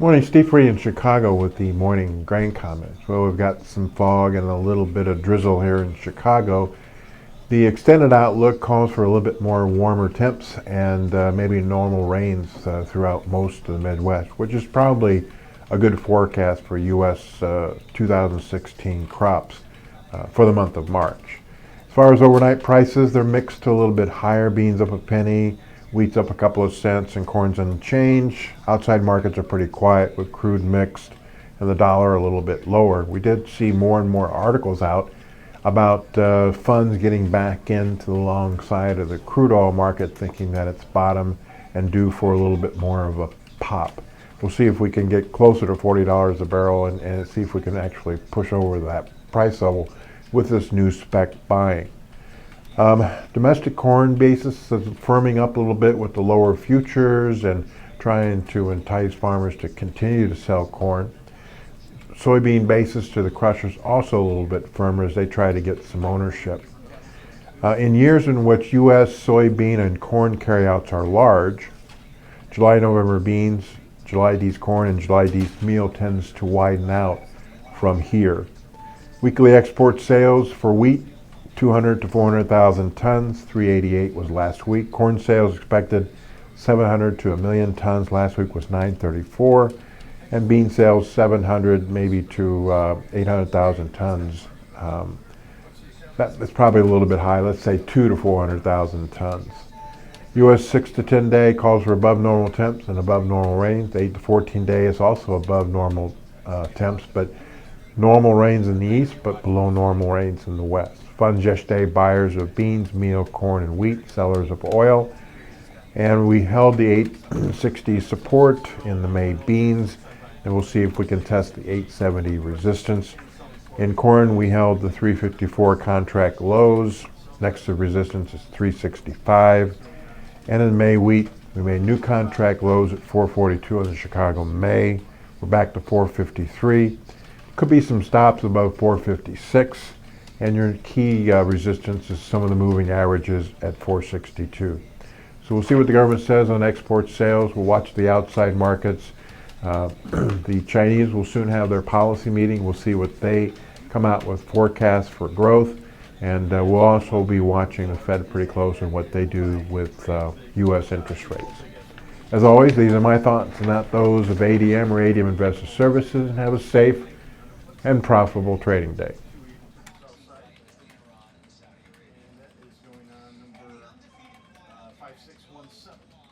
Morning, Steve Free in Chicago with the morning grain comments. Well, we've got some fog and a little bit of drizzle here in Chicago. The extended outlook calls for a little bit more warmer temps and maybe normal rains throughout most of the Midwest, which is probably a good forecast for U.S. 2016 crops for the month of March. As far as overnight prices, they're mixed to a little bit higher. Beans up a penny, wheat's up a couple of cents, and corn's unchanged. Outside markets are pretty quiet with crude mixed and the dollar a little bit lower. We did see more and more articles out about funds getting back into the long side of the crude oil market, thinking that it's bottom and due for a little bit more of a pop. We'll see if we can get closer to $40 a barrel and see if we can actually push over that price level with this new spec buying. Domestic corn basis is firming up a little bit with the lower futures and trying to entice farmers to continue to sell corn. Soybean basis to the crushers also a little bit firmer as they try to get some ownership. In years in which U.S. soybean and corn carryouts are large, July-November beans, July D's corn, and July D's meal tends to widen out from here. Weekly export sales for wheat, 200 to 400,000 tons, 388 was last week. Corn sales expected 700 to a million tons, last week was 934. And bean sales 700 maybe to 800,000 tons. That's probably a little bit high, let's say 2 to 400,000 tons. U.S. 6 to 10 day calls for above normal temps and above normal rains. The 8 to 14 day is also above normal temps, but normal rains in the east, but below normal rains in the west. Funds yesterday, buyers of beans, meal, corn, and wheat, sellers of oil. And we held the 860 support in the May beans, and we'll see if we can test the 870 resistance. In corn, we held the 354 contract lows. Next to resistance is 365. And in May wheat, we made new contract lows at 442 in the Chicago May. We're back to 453. Could be some stops above 456, and your key resistance is some of the moving averages at 462. So we'll see what the government says on export sales. We'll watch the outside markets. The Chinese will soon have their policy meeting. We'll see what they come out with forecasts for growth, and we'll also be watching the Fed pretty close on what they do with U.S. interest rates. As always, these are my thoughts and not those of ADM or ADM Investor Services, and have a safe and profitable trading day. And that is going on number 5617.